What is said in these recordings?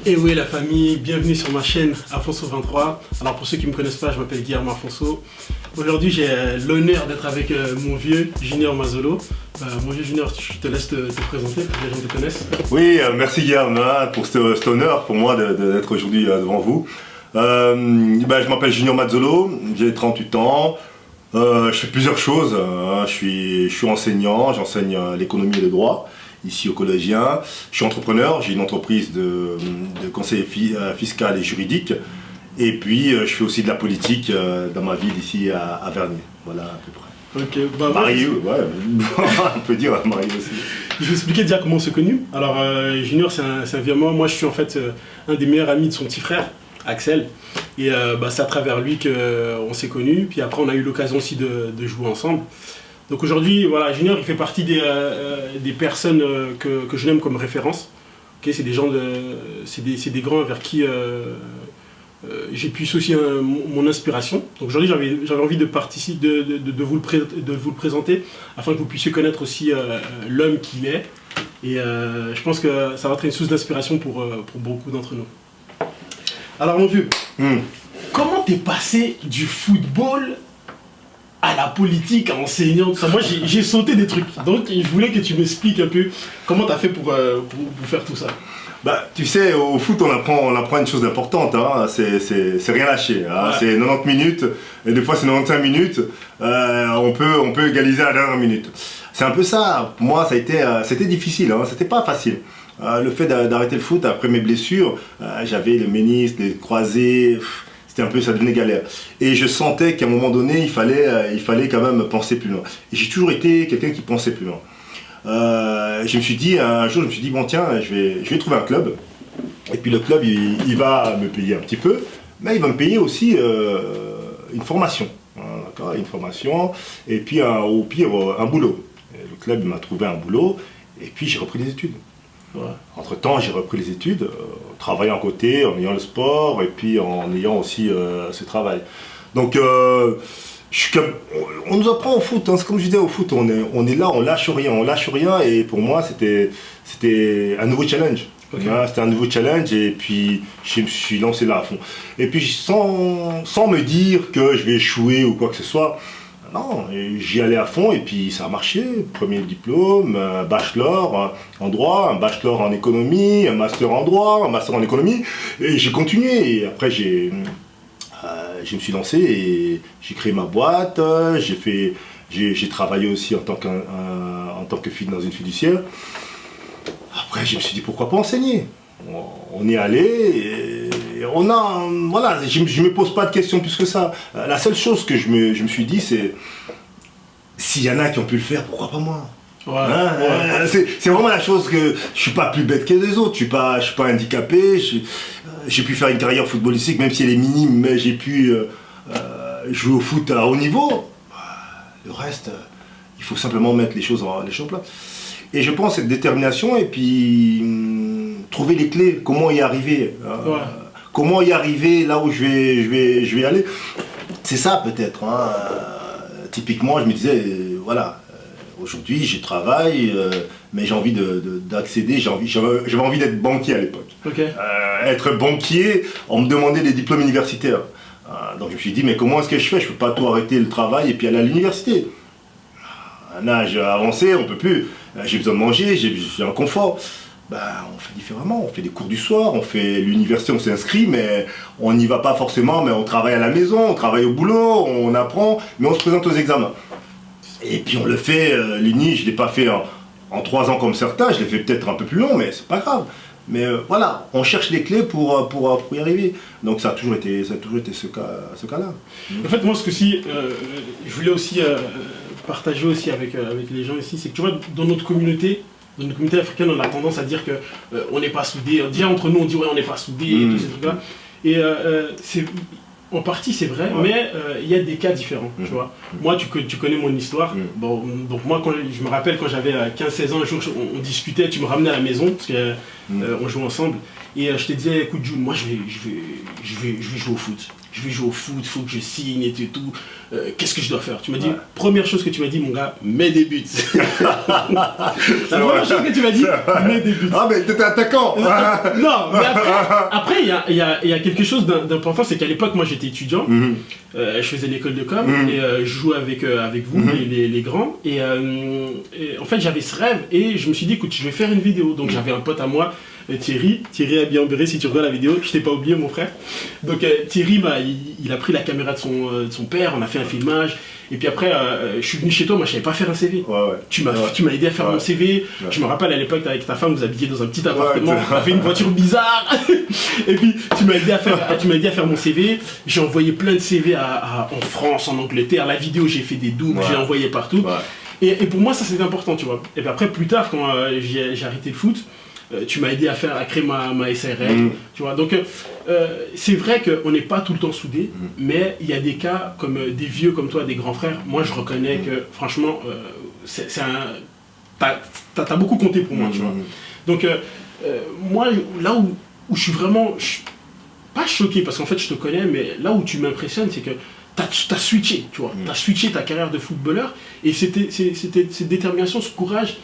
Et oui la famille, bienvenue sur ma chaîne Afonso23. Alors pour ceux qui ne me connaissent pas, je m'appelle Guillermo Afonso. Aujourd'hui j'ai l'honneur d'être avec mon vieux Junior Mazolo. Mon vieux Junior, je te laisse te présenter pour que les gens te connaissent. Oui, merci Guillermo pour cet honneur pour moi d'être aujourd'hui devant vous. Je m'appelle Junior Mazolo, j'ai 38 ans. Je fais plusieurs choses. Je suis enseignant, j'enseigne l'économie et le droit ici aux collégiens. Je suis entrepreneur, j'ai une entreprise de conseil fiscal et juridique. Et puis je fais aussi de la politique dans ma ville ici à Vernier. Voilà à peu près. Ok, bah marié, ouais, on peut dire marié aussi. Je vais expliquer déjà comment on s'est connus. Alors Junior c'est un vieux moi je suis en fait un des meilleurs amis de son petit frère, Axel. Et c'est à travers lui qu'on s'est connus. Puis après on a eu l'occasion aussi de jouer ensemble. Donc aujourd'hui, voilà, Junior il fait partie des personnes que je nomme comme référence. Okay, c'est des gens, c'est des grands vers qui j'ai pu associer mon inspiration. Donc aujourd'hui j'avais envie de participer, de vous le présenter afin que vous puissiez connaître aussi l'homme qu'il est. Et je pense que ça va être une source d'inspiration pour beaucoup d'entre nous. Alors mon vieux, comment t'es passé du football à la politique, à enseignant, tout ça? Moi j'ai sauté des trucs, donc je voulais que tu m'expliques un peu comment t'as fait pour faire tout ça. Bah, tu sais, au foot on apprend une chose importante, hein. C'est rien lâcher, hein. Ouais. C'est 90 minutes, et des fois c'est 95 minutes, on peut égaliser à la dernière minute. C'est un peu ça, pour moi c'était difficile, hein. C'était pas facile. Le fait d'arrêter le foot après mes blessures, j'avais le ménisque, les croisés, c'était un peu, ça devenait galère. Et je sentais qu'à un moment donné, il fallait quand même penser plus loin. Et j'ai toujours été quelqu'un qui pensait plus loin. Je me suis dit, un jour, bon tiens, je vais trouver un club. Et puis le club, il va me payer un petit peu, mais il va me payer aussi une formation. D'accord, une formation, et puis au pire, un boulot. Et le club m'a trouvé un boulot, et puis j'ai repris les études. Ouais. Entre-temps, j'ai repris les études, travaillant à côté, en ayant le sport, et puis en ayant aussi ce travail. Donc, on nous apprend au foot, hein. C'est comme je disais, au foot, on est là, on lâche rien, et pour moi, c'était un nouveau challenge. Okay. C'était un nouveau challenge, et puis je me suis lancé là à fond. Et puis, sans me dire que je vais échouer ou quoi que ce soit, non, j'y allais à fond et puis ça a marché. Premier diplôme, un bachelor en droit, un bachelor en économie, un master en droit, un master en économie. Et j'ai continué. Et après, je me suis lancé et j'ai créé ma boîte. J'ai travaillé aussi en tant que fille dans une fiduciaire. Après, je me suis dit pourquoi pas enseigner. On est allé et voilà, je ne me pose pas de questions plus que ça. La seule chose que je me suis dit, c'est s'il y en a qui ont pu le faire, pourquoi pas moi? Ouais, hein, ouais. C'est vraiment la chose que je suis pas plus bête que les autres, je suis pas handicapé, j'ai pu faire une carrière footballistique même si elle est minime, mais j'ai pu jouer au foot à haut niveau. Le reste, il faut simplement mettre les choses en place. Et je pense cette détermination et puis trouver les clés, comment y arriver, comment y arriver là où je vais aller. C'est ça peut-être. Hein. Typiquement, je me disais, voilà, aujourd'hui je travaille, mais j'ai envie d'accéder, j'avais envie d'être banquier à l'époque. Okay. Être banquier, on me demandait des diplômes universitaires. Donc je me suis dit, mais comment est-ce que je fais? Je ne peux pas tout arrêter le travail et puis aller à l'université. À un âge avancé, on ne peut plus. J'ai besoin de manger, j'ai un confort. On fait différemment, on fait des cours du soir, on fait l'université, on s'inscrit, mais on n'y va pas forcément, mais on travaille à la maison, on travaille au boulot, on apprend, mais on se présente aux examens. Et puis on le fait, l'uni, je ne l'ai pas fait en 3 ans comme certains, je l'ai fait peut-être un peu plus long, mais c'est pas grave. Mais voilà, on cherche les clés pour y arriver. Donc ça a toujours été ce cas-là. En fait, moi, ce que si, je voulais aussi partager aussi avec les gens ici, c'est que tu vois, dans notre communauté africaine, on a tendance à dire qu'on n'est pas soudés. Déjà entre nous, on dit ouais, on n'est pas soudés et tous ces trucs-là. Et en partie, c'est vrai, mais il y a des cas différents, tu vois. Moi, tu connais mon histoire. Bon, donc moi, je me rappelle quand j'avais 15-16 ans, un jour, on discutait, tu me ramenais à la maison, parce qu'on jouait ensemble. Et je te disais, écoute Jules, moi je vais jouer au foot. je vais jouer au foot, il faut que je signe et tout. Qu'est-ce que je dois faire? Tu m'as dit, première chose que tu m'as dit, mon gars, mets des buts. La première chose que tu m'as dit, mets des buts. Ah, mais t'étais attaquant. Non, mais après, il y a quelque chose d'important, c'est qu'à l'époque, moi, j'étais étudiant. Je faisais l'école de com et je jouais avec vous, les grands. Et en fait, j'avais ce rêve et je me suis dit, écoute, je vais faire une vidéo. Donc, j'avais un pote à moi, Thierry a bien berré, si tu regardes la vidéo, je t'ai pas oublié, mon frère. Donc, Thierry, il a pris la caméra de son père, on a fait un filmage. Et puis après, je suis venu chez toi, moi je savais pas faire un CV. Tu m'as aidé à faire mon CV. Je me rappelle à l'époque, avec ta femme, vous habitiez dans un petit appartement, on avait une voiture bizarre. Et puis tu m'as aidé à faire mon CV. J'ai envoyé plein de CV en France, en Angleterre. La vidéo, j'ai fait des doubles, j'ai envoyé partout. Et pour moi, ça c'était important, tu vois. Et puis après, plus tard, quand j'ai arrêté le foot, tu m'as aidé à créer ma SARL, tu vois. Donc c'est vrai qu'on n'est pas tout le temps soudés, mais il y a des cas comme des vieux comme toi, des grands frères. Moi, je reconnais que franchement, t'as beaucoup compté pour moi, tu vois. Donc moi, là où je suis vraiment pas choqué, parce qu'en fait, je te connais, mais là où tu m'impressionnes, c'est que t'as switché, tu vois. T'as switché ta carrière de footballeur, et cette détermination, ce courage.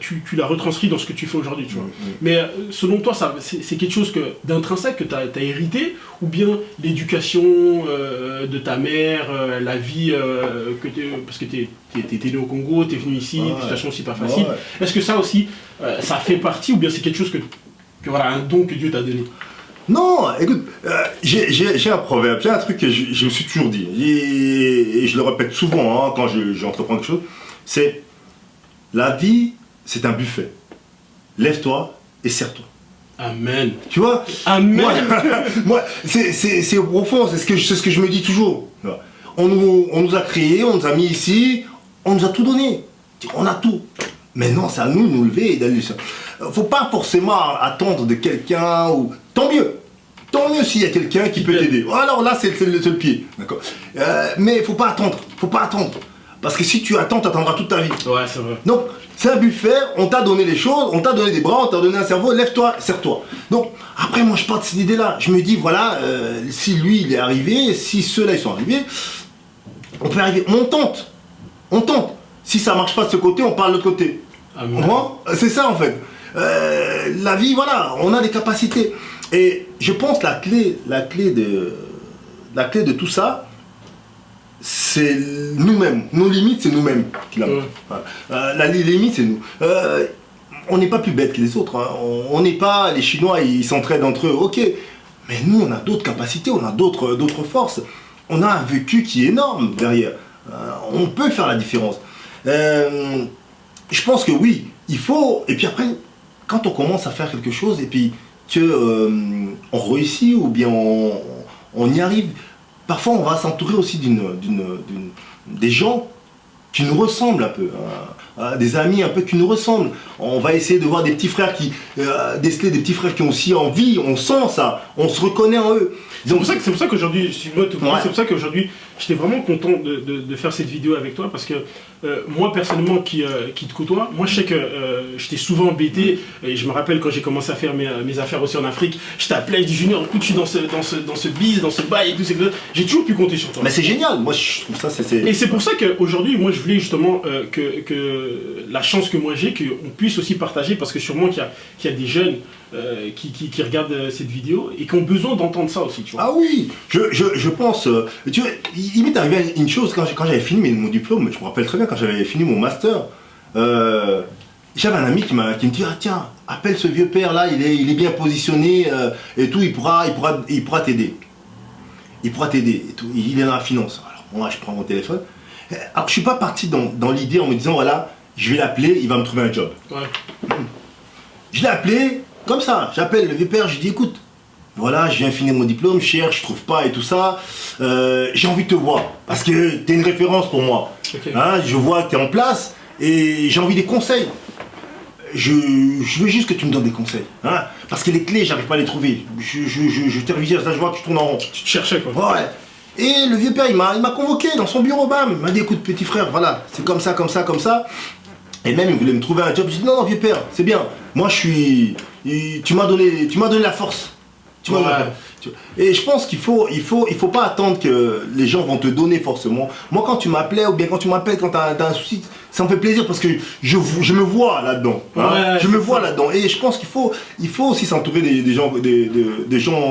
Tu l'as retranscrit dans ce que tu fais aujourd'hui, tu vois. Mais selon toi, c'est quelque chose d'intrinsèque que tu as hérité, ou bien l'éducation de ta mère, la vie, parce que tu es né au Congo, tu es venu ici, une situation aussi pas facile. Est-ce que ça aussi, ça fait partie, ou bien c'est quelque chose que voilà, un don que Dieu t'a donné? Non, écoute, j'ai un proverbe, j'ai un truc que je me suis toujours dit, et je le répète souvent quand j'entreprends quelque chose, c'est: la vie, c'est un buffet. Lève-toi et sers-toi. Amen. Tu vois? Amen. Moi, c'est au profond, c'est ce que je me dis toujours. On nous a créés, on nous a mis ici, on nous a tout donné. On a tout. Maintenant, c'est à nous de nous lever et d'aller. Faut pas forcément attendre de quelqu'un ou. Tant mieux. Tant mieux s'il y a quelqu'un qui peut t'aider. Alors là, c'est le pied. D'accord. Mais faut pas attendre. Faut pas attendre. Parce que si tu attends, tu attendras toute ta vie. Ouais, c'est vrai. Donc, c'est un buffet, on t'a donné les choses, on t'a donné des bras, on t'a donné un cerveau, lève-toi, serre-toi. Donc, après, moi, je pars de cette idée-là. Je me dis, voilà, si lui, il est arrivé, si ceux-là, ils sont arrivés, on peut arriver. On tente. On tente. Si ça marche pas de ce côté, on part de l'autre côté. C'est ça, en fait. La vie, voilà, on a des capacités. Et je pense la clé de tout ça, c'est nous-mêmes. Nos limites, c'est nous-mêmes qui l'avons. Les limites, c'est nous. On n'est pas plus bêtes que les autres. On n'est pas... Les Chinois, ils s'entraident entre eux. Ok. Mais nous, on a d'autres capacités, on a d'autres forces. On a un vécu qui est énorme derrière. On peut faire la différence. Je pense que oui, il faut... Et puis après, quand on commence à faire quelque chose et puis on réussit ou bien on y arrive... Parfois, on va s'entourer aussi des gens qui nous ressemblent un peu, des amis un peu qui nous ressemblent. On va essayer de voir des petits frères déceler des petits frères qui ont aussi envie, on sent ça, on se reconnaît en eux. C'est pour ça qu'aujourd'hui, c'est pour ça qu'aujourd'hui, j'étais vraiment content de faire cette vidéo avec toi, parce que moi personnellement qui te côtoie, moi je sais que j'étais souvent embêté, et je me rappelle quand j'ai commencé à faire mes affaires aussi en Afrique, je t'appelais, je dis Junior, écoute, je suis dans ce biz, dans ce bail et tout, j'ai toujours pu compter sur toi. Mais c'est génial, moi je trouve ça c'est... Et c'est pour ça qu'aujourd'hui, moi je voulais justement que la chance que moi j'ai, qu'on puisse aussi partager, parce que sûrement qu'il y a des jeunes qui regardent cette vidéo et qui ont besoin d'entendre ça aussi, tu vois. Ah oui, je pense, tu vois, il m'est arrivé une chose quand j'avais fini mon diplôme, je me rappelle très bien quand j'avais fini mon master, j'avais un ami qui me dit, ah tiens, appelle ce vieux père là, il est bien positionné et tout, il pourra t'aider. Il pourra t'aider et tout, il est dans la finance. Alors moi je prends mon téléphone. Alors je suis pas parti dans l'idée en me disant voilà, je vais l'appeler, il va me trouver un job. Ouais. Je l'ai appelé comme ça, j'appelle le vieux père, je dis écoute, voilà, je viens finir mon diplôme, je cherche, je trouve pas et tout ça. J'ai envie de te voir parce que tu es une référence pour moi. Okay. Hein, je vois que tu es en place et j'ai envie des conseils. Je veux juste que tu me donnes des conseils. Hein, parce que les clés, j'arrive pas à les trouver. Je t'ai révisé, là je vois que je tourne en rond. Tu te cherchais quoi. Ouais. Et le vieux père, il m'a convoqué dans son bureau, bam. Il m'a dit écoute petit frère, voilà, c'est comme ça, comme ça, comme ça. Et même il voulait me trouver un job. J'ai dit non, vieux père, c'est bien. Moi je suis. Tu m'as donné la force. Tu vois, et je pense qu'il faut pas attendre que les gens vont te donner forcément. Moi, quand tu m'appelais ou bien quand tu m'appelles quand t'as un souci, ça me fait plaisir parce que je me vois là-dedans. Hein. Je me vois là-dedans. Et je pense qu'il faut aussi s'entourer des gens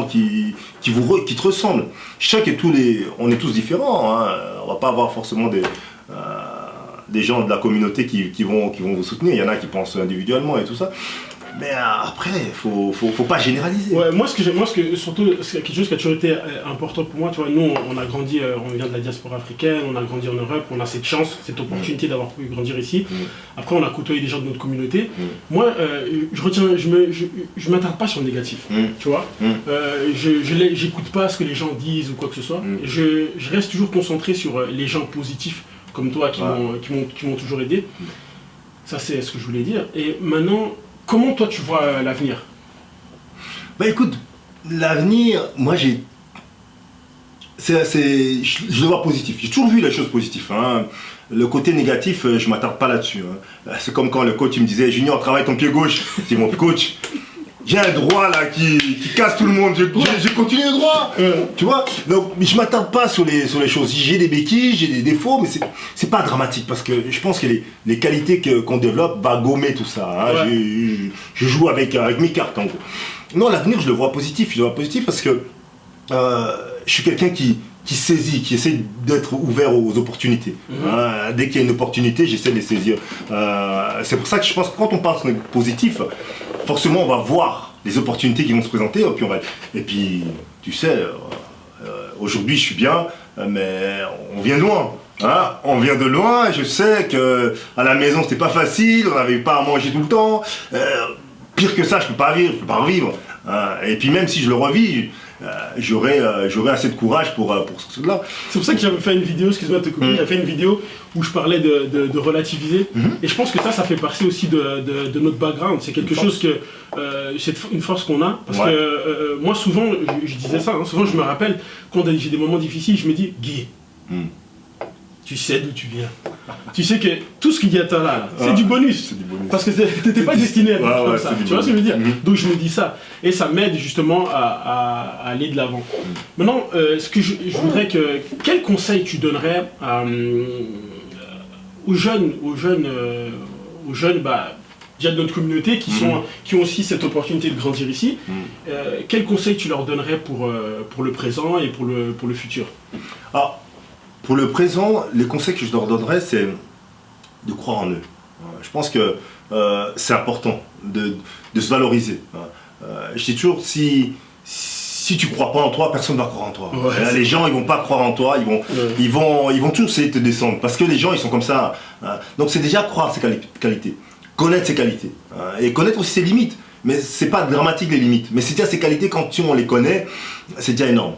qui te ressemblent. Je sais que on est tous différents. Hein. On va pas avoir forcément des gens de la communauté qui vont vous soutenir. Il y en a qui pensent individuellement et tout ça. Mais après, faut pas généraliser. Ouais, surtout, c'est quelque chose qui a toujours été important pour moi. Tu vois, nous, on a grandi, on vient de la diaspora africaine, on a grandi en Europe, on a cette chance, cette opportunité d'avoir pu grandir ici. Après, on a côtoyé des gens de notre communauté. Moi, je m'attarde pas sur le négatif, tu vois. J'écoute pas ce que les gens disent ou quoi que ce soit. Je reste toujours concentré sur les gens positifs, comme toi, qui m'ont toujours aidé. Ça, c'est ce que je voulais dire. Et maintenant, comment toi tu vois l'avenir? Bah écoute, l'avenir, moi je le vois positif. J'ai toujours vu les choses positives. Hein. Le côté négatif, je m'attarde pas là-dessus. Hein. C'est comme quand le coach me disait Junior, travaille ton pied gauche. Je dis mon coach, j'ai un droit là qui casse tout le monde. Je continue le droit. Tu vois. Donc je m'attarde pas sur les choses. J'ai des béquilles, j'ai des défauts, mais c'est pas dramatique parce que je pense que les qualités qu'on développe va gommer tout ça. Hein. Je joue avec mes cartes en gros. Non, l'avenir je le vois positif. Je le vois positif parce que je suis quelqu'un qui saisit, qui essaie d'être ouvert aux opportunités. Dès qu'il y a une opportunité, j'essaie de les saisir. C'est pour ça que je pense que quand on parle positif, forcément on va voir les opportunités qui vont se présenter. Et puis tu sais, aujourd'hui je suis bien, mais on vient de loin. Hein, on vient de loin, je sais que à la maison c'était pas facile, on n'avait pas à manger tout le temps. Pire que ça, je peux pas revivre. Et puis même si je le revis, j'aurai assez de courage pour ce truc-là. C'est pour ça que j'avais fait une vidéo, excuse-moi de te couper, j'avais fait une vidéo où je parlais de relativiser. Et je pense que ça fait partie aussi de notre background. C'est quelque chose que c'est une force qu'on a. Parce que moi souvent, je disais ça, hein, souvent je me rappelle quand j'ai des moments difficiles, je me dis Guy, tu sais d'où tu viens. Tu sais que tout ce qu'il y a là, c'est du bonus. Parce que t'étais pas destiné à vivre comme ça. Tu vois ce que je veux dire? Donc je me dis ça. Et ça m'aide justement à aller de l'avant. Maintenant, ce que je voudrais que... Quel conseil tu donnerais aux jeunes déjà de notre communauté qui ont aussi cette opportunité de grandir ici? Quel conseil tu leur donnerais pour le présent et pour le futur? Pour le présent, les conseils que je leur donnerais, c'est de croire en eux. Je pense que c'est important de se valoriser. Je dis toujours, si tu ne crois pas en toi, personne ne va croire en toi. Les gens, ils ne vont pas croire en toi, ils vont toujours essayer de te descendre. Parce que les gens, ils sont comme ça. Donc c'est déjà croire ses qualités, connaître ses qualités. Et connaître aussi ses limites. Mais ce n'est pas dramatique les limites. Mais c'est déjà ses qualités, quand on les connaît, c'est déjà énorme.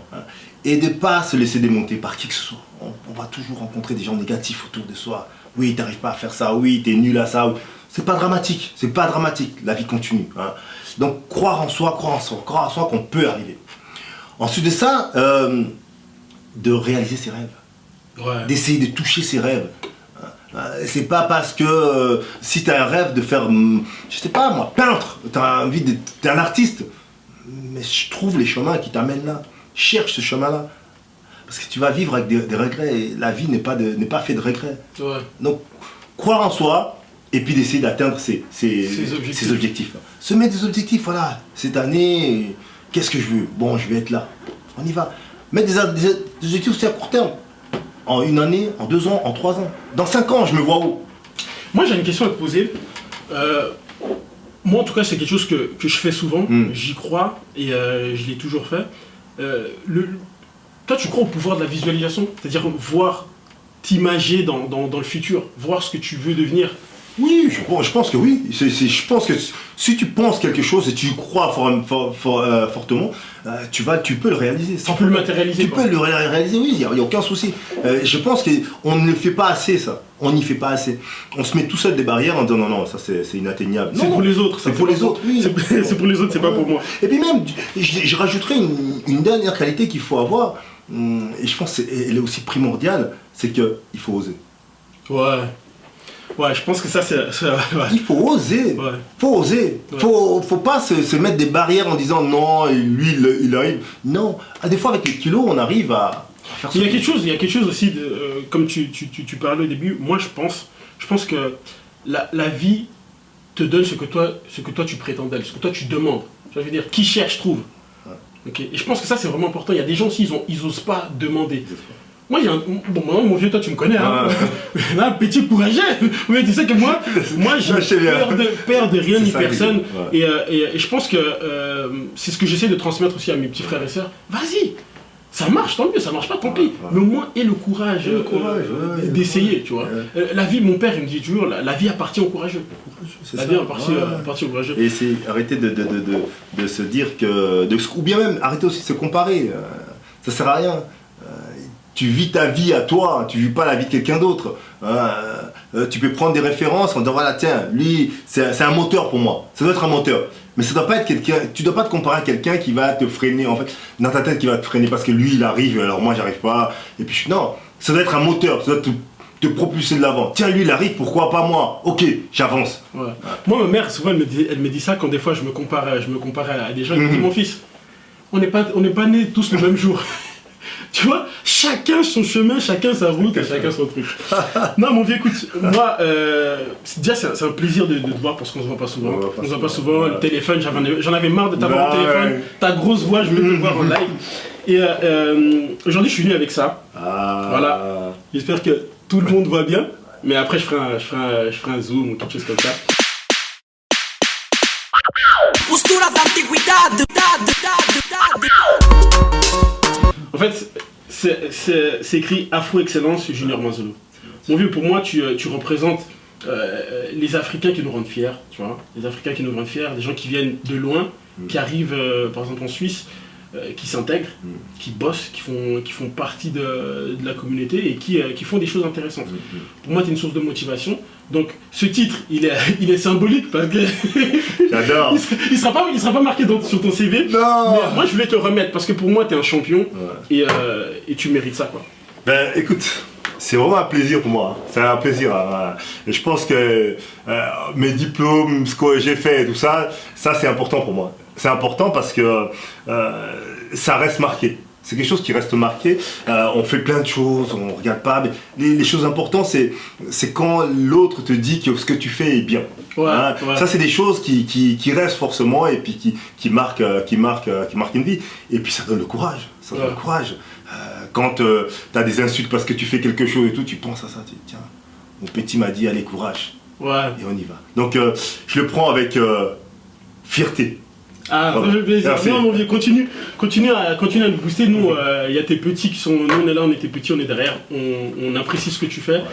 Et de ne pas se laisser démonter par qui que ce soit. On va toujours rencontrer des gens négatifs autour de soi. Oui, tu n'arrives pas à faire ça, oui, tu es nul à ça. C'est pas dramatique, la vie continue. Hein. Donc croire en soi qu'on peut arriver. Ensuite de ça, de réaliser ses rêves. D'essayer de toucher ses rêves. C'est pas parce que si tu as un rêve de faire, je sais pas moi, peintre, tu as envie t'es un artiste, mais je trouve les chemins qui t'amènent là. Cherche ce chemin-là. Parce que tu vas vivre avec des regrets et la vie n'est pas faite de regrets. Donc, croire en soi et puis d'essayer d'atteindre ses objectifs. Se mettre des objectifs, voilà. Cette année, qu'est-ce que je veux? Bon, je vais être là. On y va. Mettre des objectifs aussi à court terme. En 1 année, en 2 ans, en 3 ans. Dans 5 ans, je me vois où? Moi, j'ai une question à te poser. Moi, en tout cas, c'est quelque chose que je fais souvent. J'y crois et je l'ai toujours fait. Toi, tu crois au pouvoir de la visualisation? C'est-à-dire voir, t'imager dans le futur, voir ce que tu veux devenir? Oui, je pense que oui. Je pense que si tu penses quelque chose et tu y crois fortement, tu peux le réaliser. Tu peux le matérialiser. Tu peux le réaliser, oui, il n'y a aucun souci. Je pense qu'on ne le fait pas assez, ça. On n'y fait pas assez. On se met tout seul des barrières en disant non, ça c'est inatteignable. C'est pour les autres. C'est pour les autres, oui. C'est pour les autres, c'est pas pour moi. Et puis même, je rajouterais une dernière qualité qu'il faut avoir, et je pense qu'elle est aussi primordiale, c'est qu'il faut oser. Ouais, je pense que ça, c'est... Ouais. Il faut oser. Ouais. Faut oser. Ouais. Faut pas se mettre des barrières en disant non, lui, il arrive. Non. Ah, des fois, avec les kilos, on arrive à faire ça. Il y a quelque chose aussi, comme tu parlais au début, moi je pense que la vie te donne ce que toi tu prétends d'elle, ce que toi tu demandes. Je veux dire, qui cherche trouve. Okay. Et je pense que ça c'est vraiment important. Il y a des gens aussi, ils osent pas demander. Moi, moi, mon vieux, toi tu me connais, hein. Un petit courageux. Mais tu sais que moi j'ai peur de rien ni personne. Ouais. Et je pense que c'est ce que j'essaie de transmettre aussi à mes petits frères et sœurs. Vas-y, ça marche, tant mieux, ça marche pas, tant pis. Mais au moins, aie le courage, d'essayer, tu vois. La vie, mon père, il me dit toujours, la vie appartient aux courageux. La vie appartient aux courageux. Et c'est arrêter de se dire que... ou bien même, arrêter aussi de se comparer. Ça sert à rien. Tu vis ta vie à toi, tu vis pas la vie de quelqu'un d'autre. Tu peux prendre des références en disant voilà tiens, lui c'est un moteur pour moi, ça doit être un moteur. Mais ça doit pas être quelqu'un, tu dois pas te comparer à quelqu'un qui va te freiner en fait, dans ta tête qui va te freiner parce que lui il arrive alors moi j'arrive pas. Et puis non, ça doit être un moteur, ça doit te propulser de l'avant. Tiens lui il arrive, pourquoi pas moi? Ok, j'avance. Ouais. Moi ma mère souvent elle me dit ça quand des fois je me compare à des gens, elle me dit mon fils, on n'est pas nés tous le même jour. Tu vois, chacun son chemin, chacun sa route, chacun son truc. Non, mon vieux, écoute, moi, déjà, c'est un plaisir de te voir parce qu'on se voit pas souvent. On se voit pas souvent. Le téléphone, j'en avais marre de t'avoir au téléphone. Ta grosse voix, je voulais te voir en live. Et aujourd'hui, je suis venu avec ça. Voilà. J'espère que tout le monde voit bien. Mais après, je ferai un zoom ou quelque chose comme ça. En fait, c'est écrit Afro Excellence Junior Manzolo. Mon vieux, pour moi, tu représentes les Africains qui nous rendent fiers, tu vois. Les Africains qui nous rendent fiers, des gens qui viennent de loin, qui arrivent, par exemple en Suisse, qui s'intègrent, qui bossent, qui font partie de la communauté et qui font des choses intéressantes. Pour moi, tu es une source de motivation. Donc, ce titre, il est symbolique parce que j'adore. il sera pas marqué sur ton CV. Non. Mais moi, je voulais te le remettre parce que pour moi, tu es un champion et tu mérites ça, quoi. Ben, écoute, c'est vraiment un plaisir pour moi. C'est un plaisir. Et je pense que mes diplômes, ce que j'ai fait, tout ça, c'est important pour moi. C'est important parce que ça reste marqué. C'est quelque chose qui reste marqué. On fait plein de choses, on ne regarde pas. Mais les choses importantes, c'est quand l'autre te dit que ce que tu fais est bien. Ouais. Ça, c'est des choses qui restent forcément et puis qui marquent une vie. Et puis ça donne le courage. Ça donne le courage. Quand tu as des insultes parce que tu fais quelque chose et tout, tu penses à ça. Tu dis, tiens, mon petit m'a dit, allez, courage. Ouais. Et on y va. Donc, je le prends avec fierté. Ah, ça fait plaisir. Non, mon vieux, continue à nous booster. Nous, il y a tes petits qui sont... Nous, on est là, on était petits, on est derrière. On apprécie ce que tu fais.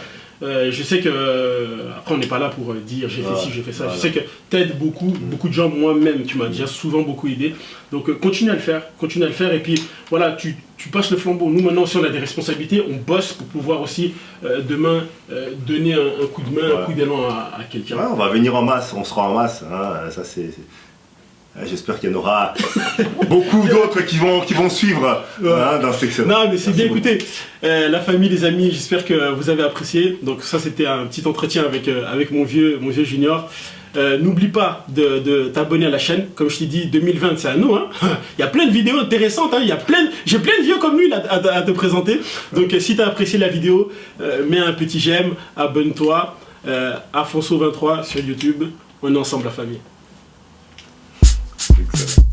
Je sais que... Après, on n'est pas là pour dire j'ai fait ci, j'ai fait ça. Je sais que t'aides beaucoup de gens, moi-même. Tu m'as déjà souvent beaucoup aidé. Donc, continue à le faire. Et puis, voilà, tu passes le flambeau. Nous, maintenant, si on a des responsabilités, on bosse pour pouvoir aussi, demain, donner un coup de main, un coup d'élan à quelqu'un. Ouais, on va venir en masse, on sera en masse. Hein. Ça, c'est... J'espère qu'il y en aura beaucoup d'autres qui vont suivre dans cette section. Non, mais c'est bien, écoutez, la famille, les amis, j'espère que vous avez apprécié. Donc ça, c'était un petit entretien avec mon vieux Junior. N'oublie pas de t'abonner à la chaîne. Comme je t'ai dit, 2020, c'est à nous. Hein. Il y a plein de vidéos intéressantes. Hein. J'ai plein de vieux comme lui à te présenter. Donc si tu as apprécié la vidéo, mets un petit j'aime, abonne-toi. Afonso23 sur YouTube. On est ensemble, la famille. Excellent.